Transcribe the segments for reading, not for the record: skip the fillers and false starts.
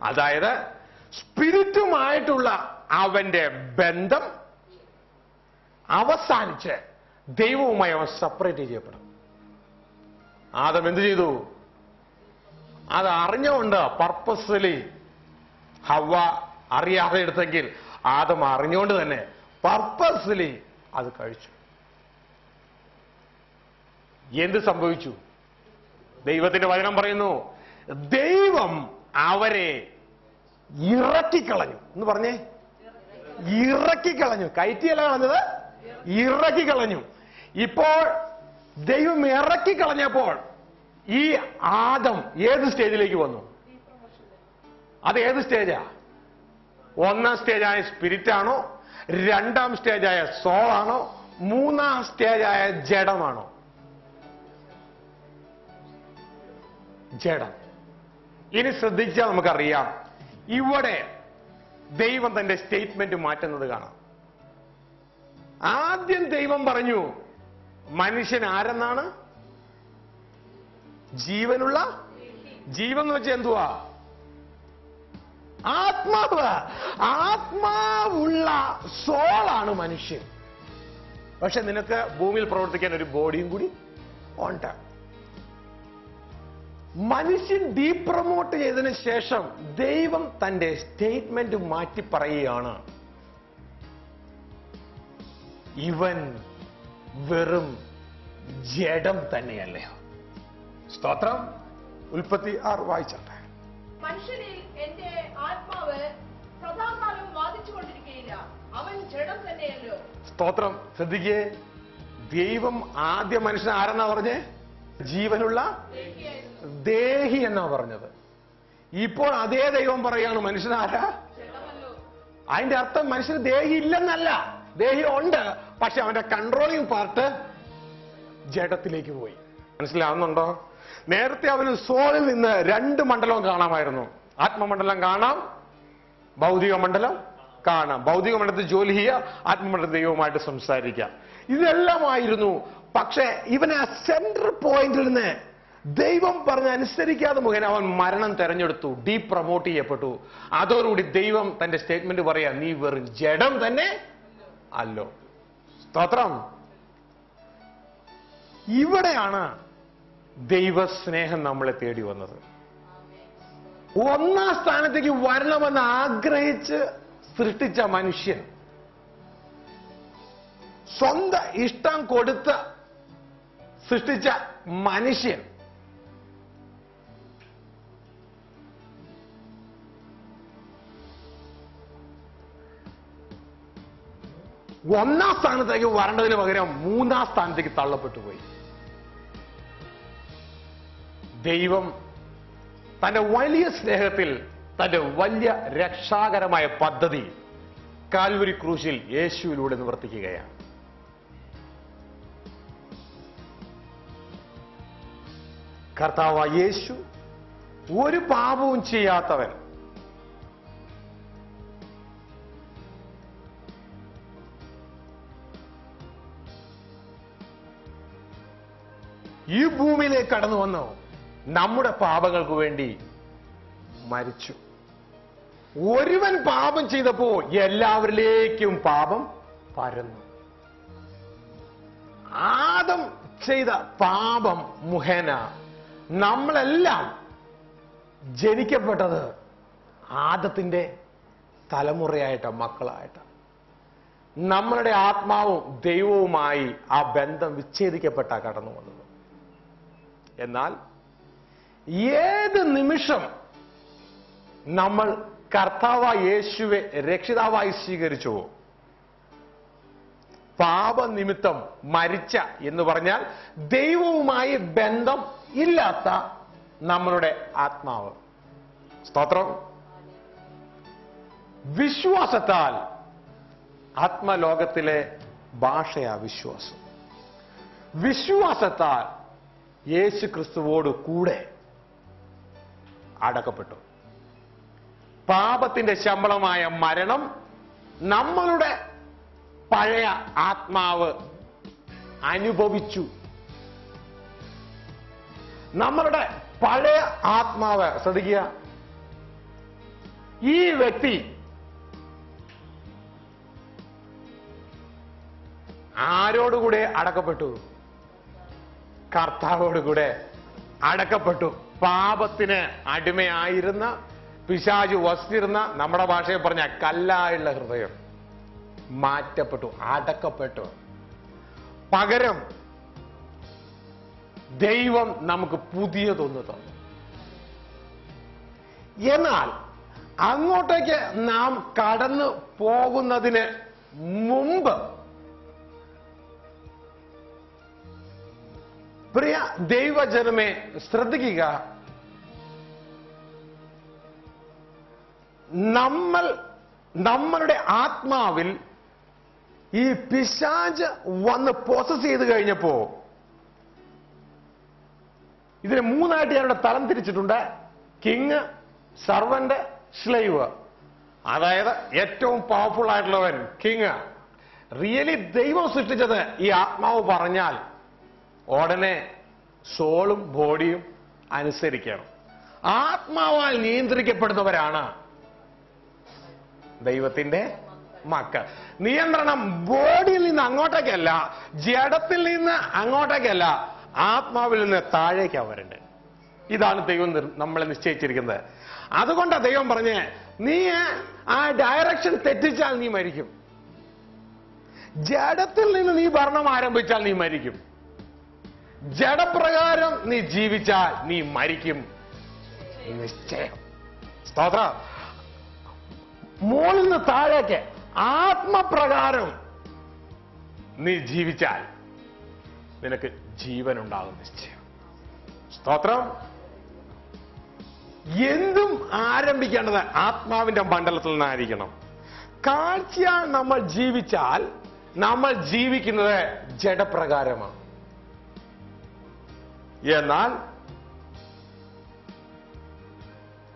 അതായത് സ്പിരിറ്റുമായിട്ടുള്ള അവന്റെ ബന്ധം അവസാനിച്ച് ദൈവവുമായി അവൻ സെപ്പറേറ്റ് ചെയ്യപ്പെടും. ആദം എന്ത് ചെയ്തു? അത് അറിഞ്ഞുകൊണ്ട് പർപ്പസ്ഫുള്ളി ഹവ്വ അറിയാതെ എടുത്തെങ്കിൽ ആദം അറിഞ്ഞുകൊണ്ട് തന്നെ പർപ്പസ്ഫുള്ളി അത് കഴിച്ചു. എന്ത് സംഭവിച്ചു? ദൈവത്തിന്റെ വചനം പറയുന്നു, ദൈവം അവരെ ഇറക്കിക്കളഞ്ഞു എന്ന് പറഞ്ഞേ. ഇറക്കിക്കളഞ്ഞു. കയറ്റിയല്ല കളഞ്ഞത്, ഇറക്കിക്കളഞ്ഞു. ഇപ്പോൾ ദൈവം ഇറക്കിക്കളഞ്ഞപ്പോൾ ഈ ആദം ഏത് സ്റ്റേജിലേക്ക് വന്നു? അത് ഏത് സ്റ്റേജാ? ഒന്നാം സ്റ്റേജായ സ്പിരിറ്റ് ആണോ? രണ്ടാം സ്റ്റേജായ സോൾ ആണോ? മൂന്നാം സ്റ്റേജായ ജഡമാണോ? ജഡം. ഇനി ശ്രദ്ധിച്ചാൽ നമുക്കറിയാം, ഇവിടെ ദൈവം തന്റെ സ്റ്റേറ്റ്മെന്റ് മാറ്റുന്നത് കാണാം. ആദ്യം ദൈവം പറഞ്ഞു മനുഷ്യൻ ആരെന്നാണ്? ജീവനുള്ള. ജീവൻ എന്ന് വെച്ചാൽ എന്തുവാ? ആത്മാവ്. ആത്മാവുള്ള സോളാണ് മനുഷ്യൻ. പക്ഷെ നിനക്ക് ഭൂമിയിൽ പ്രവർത്തിക്കാൻ ഒരു ബോഡിയും കൂടി ഉണ്ട്. മനുഷ്യൻ ഡീപ്രമോട്ട് ചെയ്തതിനു ശേഷം ദൈവം തന്റെ സ്റ്റേറ്റ്മെന്റ് മാറ്റി പറയുകയാണ്, ഇവൻ വെറും ജഡം തന്നെയല്ലയോ. സ്തോത്രം. ഉൽപ്പത്തി 6 വായിച്ചാട്ടെ. മനുഷ്യനിൽ എന്റെ ആത്മാവ് സദാകാലം വാദിച്ചുകൊണ്ടിരിക്കുകയില്ല, അവൻ ജഡം തന്നെയല്ലോ. സ്തോത്രം. ശ്രദ്ധിക്കേ, ദൈവം ആദ്യ മനുഷ്യൻ ആരെന്നാ പറഞ്ഞേ? ജീവനുള്ള ദേഹി എന്നാ പറഞ്ഞത്. ഇപ്പോൾ അതേ ദൈവം പറയാണ് മനുഷ്യനാരാ? അതിന്റെ അർത്ഥം മനുഷ്യന് ദേഹി ഇല്ലെന്നല്ല, ദേഹി ഉണ്ട്, പക്ഷെ അവന്റെ കൺട്രോളിങ് പാർട്ട് ജഡത്തിലേക്ക് പോയി. മനസ്സിലാവുന്നുണ്ടോ? നേരത്തെ അവന് സോളിൽ നിന്ന് 2 മണ്ഡലവും കാണാമായിരുന്നു. ആത്മമണ്ഡലം കാണാം, ഭൗതിക മണ്ഡലം കാണാം. ഭൗതിക മണ്ഡലത്തിൽ ജോലി ചെയ്യുക, ആത്മമണ്ഡലത്തിൽ ദൈവവുമായിട്ട് സംസാരിക്കുക, ഇതെല്ലാമായിരുന്നു. പക്ഷെ ഇവനെ ആ സെൻട്രൽ പോയിന്റിൽ നിന്ന് ദൈവം പറഞ്ഞ് അനുസരിക്കാതെ മുഖേന അവൻ മരണം തെരഞ്ഞെടുത്തു, ഡീപ്രമോട്ട് ചെയ്യപ്പെട്ടു. അതോടുകൂടി ദൈവം തന്റെ സ്റ്റേറ്റ്മെന്റ് പറയാ, നീ വെറും ജഡം തന്നെ അല്ലോ. സ്തോത്രം. ഇവിടെയാണ് ദൈവസ്നേഹം നമ്മളെ തേടി വന്നത്. ഒന്നാം സ്ഥാനത്തേക്ക് വരണമെന്ന് ആഗ്രഹിച്ച് സൃഷ്ടിച്ച മനുഷ്യൻ, സ്വന്തം ഇഷ്ടം കൊടുത്ത് സൃഷ്ടിച്ച മനുഷ്യൻ ഒന്നാം സ്ഥാനത്തേക്ക് വരേണ്ടതിന് പകരം 3-ാം സ്ഥാനത്തേക്ക് തള്ളപ്പെട്ടു പോയി. ദൈവം തന്റെ വലിയ സ്നേഹത്തിൽ തന്റെ വലിയ രക്ഷാകരമായ പദ്ധതി കാൽവരി ക്രൂശിൽ യേശുവിലൂടെ നിവർത്തിക്കുകയാണ്. കർത്താവായ യേശു ഒരു പാപവും ചെയ്യാത്തവൻ, ഈ ഭൂമിയിലേക്ക് കടന്നു വന്നു നമ്മുടെ പാപങ്ങൾക്ക് വേണ്ടി മരിച്ചു. ഒരുവൻ പാപം ചെയ്തപ്പോ എല്ലാവരിലേക്കും പാപം പരന്നു. ആദം ചെയ്ത പാപം മുഖേന നമ്മളെല്ലാം ജനിക്കപ്പെട്ടത് ആദത്തിന്റെ തലമുറയായിട്ട്, മക്കളായിട്ട്. നമ്മളുടെ ആത്മാവും ദൈവവുമായി ആ ബന്ധം വിച്ഛേദിക്കപ്പെട്ട കടന്നു വന്നത്. എന്നാൽ ഏത് നിമിഷം നമ്മൾ കർത്താവായ യേശുവെ രക്ഷിതാവായി സ്വീകരിച്ചുവോ, പാപനിമിത്തം മരിച്ച എന്ന് പറഞ്ഞാൽ ദൈവവുമായി ബന്ധം ഇല്ലാത്ത നമ്മളുടെ ആത്മാവ്. സ്തോത്രം. വിശ്വാസത്താൽ ആത്മലോകത്തിലെ ഭാഷയാ വിശ്വാസം. വിശ്വാസത്താൽ യേശു ക്രിസ്തുവോട് കൂടെ അടക്കപ്പെട്ടു. പാപത്തിന്റെ ശമ്പളമായ മരണം നമ്മളുടെ പഴയ ആത്മാവ് അനുഭവിച്ചു. നമ്മളുടെ പഴയ ആത്മാവ്, ശ്രദ്ധിക്കുക, ഈ വ്യക്തി ആരോടുകൂടെ അടക്കപ്പെട്ടു? കർത്താവോടുകൂടെ അടക്കപ്പെട്ടു. പാപത്തിന് അടിമയായിരുന്ന, പിശാച് വസിച്ചിരുന്ന, നമ്മുടെ ഭാഷയിൽ പറഞ്ഞ കല്ലായുള്ള ഹൃദയം മാറ്റപ്പെട്ടു, അടക്കപ്പെട്ടു. പകരം ദൈവം നമുക്ക് പുതിയതൊന്ന് തന്നു. എന്നാൽ അങ്ങോട്ടേക്ക് നാം കടന്നു പോകുന്നതിന് മുമ്പ് പ്രിയ ദൈവജനമേ ശ്രദ്ധിക്കുക, നമ്മളുടെ ആത്മാവിൽ ഈ പിശാച് വന്ന് പോസസ് ചെയ്ത് കഴിഞ്ഞപ്പോ ഇതിനെ മൂന്നായിട്ട് ഞാനിവിടെ തരം തിരിച്ചിട്ടുണ്ട്. King, servant, slave. അതായത് ഏറ്റവും പവർഫുൾ ആയിട്ടുള്ളവൻ കിങ്. റിയലി ദൈവം സൃഷ്ടിച്ചത് ഈ ആത്മാവ് പറഞ്ഞാൽ ഉടനെ സോളും ബോഡിയും അനുസരിക്കണം. ആത്മാവാൽ നിയന്ത്രിക്കപ്പെടുന്നവരാണ് ദൈവത്തിന്റെ മക്കൾ. നിയന്ത്രണം ബോഡിയിൽ നിന്ന് അങ്ങോട്ടേക്കല്ല, ജഡത്തിൽ നിന്ന് അങ്ങോട്ടേക്കല്ല, ആത്മാവിൽ നിന്ന് താഴേക്കാണ് വരേണ്ടത്. ഇതാണ് ദൈവം നമ്മളെ നിശ്ചയിച്ചിരിക്കുന്നത്. അതുകൊണ്ടാണ് ദൈവം പറഞ്ഞേ, നീ ആ ഡയറക്ഷൻ തെറ്റിച്ചാൽ നീ മരിക്കും. ജഡത്തിൽ നിന്ന് നീ ഭരണം ആരംഭിച്ചാൽ നീ മരിക്കും. ജഡപ്രകാരം നീ ജീവിച്ചാൽ നീ മരിക്കും, നിശ്ചയം. സ്തോത്രം. മുകളിൽ നിന്ന് താഴേക്ക് ആത്മപ്രകാരം നീ ജീവിച്ചാൽ നിനക്ക് ജീവനുണ്ടാകും, നിശ്ചയം. സ്തോത്രം. എന്തും ആരംഭിക്കേണ്ടത് ആത്മാവിന്റെ മണ്ഡലത്തിൽ നിന്നായിരിക്കണം. കാഴ്ചയാൽ നമ്മൾ ജീവിച്ചാൽ നമ്മൾ ജീവിക്കുന്നത് ജഡപ്രകാരമാണ്. എന്നാൽ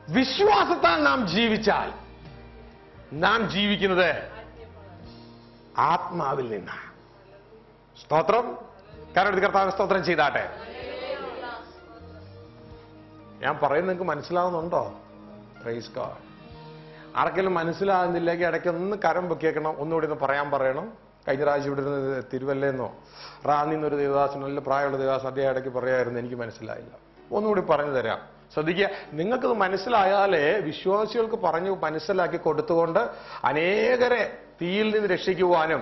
വിശ്വാസത്താൽ നാം ജീവിച്ചാൽ നാം ജീവിക്കുന്നത് ആത്മാവിൽ നിന്നാണ്. സ്തോത്രം. കാരണം കർത്താവ് സ്തോത്രം ചെയ്താട്ടെ. ഞാൻ പറയുന്നത് നിങ്ങൾക്ക് മനസ്സിലാവുന്നുണ്ടോ? Praise God. ആർക്കെങ്കിലും മനസ്സിലാകുന്നില്ലെങ്കിൽ ഇടയ്ക്കൊന്ന് കരം പൊക്കിയേക്കണം, ഒന്നുകൂടി ഒന്ന് പറയാൻ പറയണം. കഴിഞ്ഞ പ്രാവശ്യം ഇവിടെ ഇരുന്ന് തിരുവല്ലേന്നോ റാന്നിന്നൊരു ദേവദാസൻ, നല്ല പ്രായമുള്ള ദേവദാസൻ, അദ്ദേഹം ഇടയ്ക്ക് പറയായിരുന്നു എനിക്ക് മനസ്സിലായില്ല. ഒന്നുകൂടി പറഞ്ഞു തരാം. ശ്രദ്ധിക്കുക, നിങ്ങൾക്കത് മനസ്സിലായാലേ വിശ്വാസികൾക്ക് പറഞ്ഞു മനസ്സിലാക്കി കൊടുത്തുകൊണ്ട് അനേകരെ തീയിൽ നിന്ന് രക്ഷിക്കുവാനും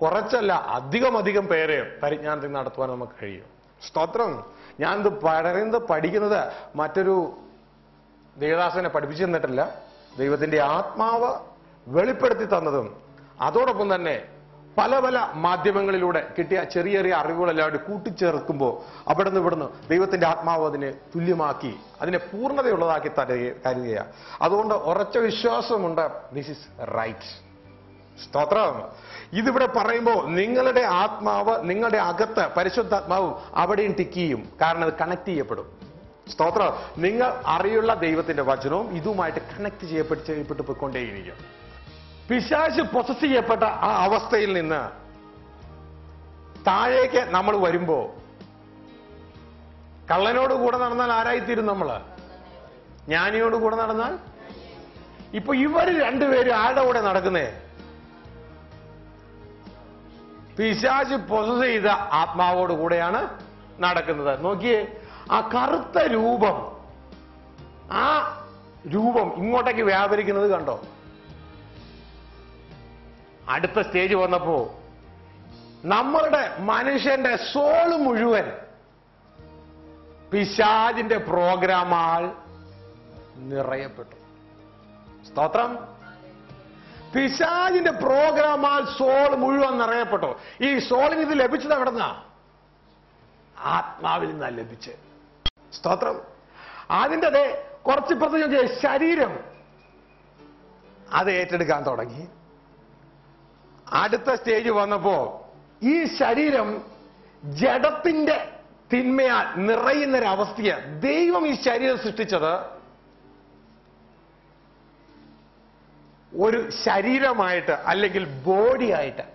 കുറച്ചല്ല അധികം പേരെ പരിജ്ഞാനത്തിൽ നടത്തുവാനും നമുക്ക് കഴിയും. സ്തോത്രം. ഞാനിത് പഠിക്കുന്നത് മറ്റൊരു ദേവദാസനെ പഠിപ്പിച്ചു തന്നിട്ടില്ല. ദൈവത്തിന്റെ ആത്മാവ് വെളിപ്പെടുത്തി തന്നതും അതോടൊപ്പം തന്നെ പല മാധ്യമങ്ങളിലൂടെ കിട്ടിയ ചെറിയ അറിവുകളെല്ലാം കൂട്ടിച്ചേർക്കുമ്പോൾ അവിടുന്ന് ഇവിടുന്ന് ദൈവത്തിന്റെ ആത്മാവ് അതിനെ തുല്യമാക്കി അതിനെ പൂർണ്ണതയുള്ളതാക്കി തരികയാണ്. അതുകൊണ്ട് ഉറച്ച വിശ്വാസമുണ്ട്, ദിസ് ഇസ് റൈറ്റ്. സ്തോത്രം. ഇതിവിടെ പറയുമ്പോൾ നിങ്ങളുടെ ആത്മാവ്, നിങ്ങളുടെ അകത്ത് പരിശുദ്ധാത്മാവും അവിടെയും ടിക്ക് ചെയ്യും. കാരണം അത് കണക്ട് ചെയ്യപ്പെടും. സ്തോത്രം. നിങ്ങൾ അറിയുള്ള ദൈവത്തിന്റെ വചനവും ഇതുമായിട്ട് കണക്ട് ചെയ്യപ്പെട്ട് പോയിക്കൊണ്ടേയിരിക്കും. പിശാച് പൊസസ് ചെയ്യപ്പെട്ട ആ അവസ്ഥയിൽ നിന്ന് താഴേക്ക് നമ്മൾ വരുമ്പോ കള്ളനോട് കൂടെ നടന്നാൽ ആരായിത്തീരും നമ്മള്? ജ്ഞാനിയോട് കൂടെ നടന്നാൽ? ഇപ്പൊ ഇവര് രണ്ടുപേരും ആരുടെ കൂടെ നടക്കുന്നേ? പിശാച് പൊസസ് ചെയ്ത ആത്മാവോട് കൂടെയാണ് നടക്കുന്നത്. നോക്കിയേ, ആ കറുത്ത രൂപം, ആ രൂപം ഇങ്ങോട്ടേക്ക് വ്യാപരിക്കുന്നത് കണ്ടോ? അടുത്ത സ്റ്റേജ് വന്നപ്പോ നമ്മളുടെ മനുഷ്യന്റെ സോള് മുഴുവൻ പിശാചിന്റെ പ്രോഗ്രാമാൽ നിറയപ്പെട്ടു. സ്തോത്രം. പിശാചിന്റെ പ്രോഗ്രാമാൽ സോൾ മുഴുവൻ നിറയപ്പെട്ടു. ഈ സോളിന് ഇത് ലഭിച്ചത് എവിടെന്നാ? ആത്മാവിൽ നിന്നാ ലഭിച്ച്. സ്തോത്രം. അതിൻ്റെ കുറച്ചിപ്പുറത്ത് ശരീരം അത് ഏറ്റെടുക്കാൻ തുടങ്ങി. അടുത്ത സ്റ്റേജ് വന്നപ്പോ ഈ ശരീരം ജഡത്തിന്റെ തിന്മയാൽ നിറയുന്നൊരവസ്ഥയെ ദൈവം ഈ ശരീരം സൃഷ്ടിച്ചത് ഒരു ശരീരമായിട്ട് അല്ലെങ്കിൽ ബോഡിയായിട്ട്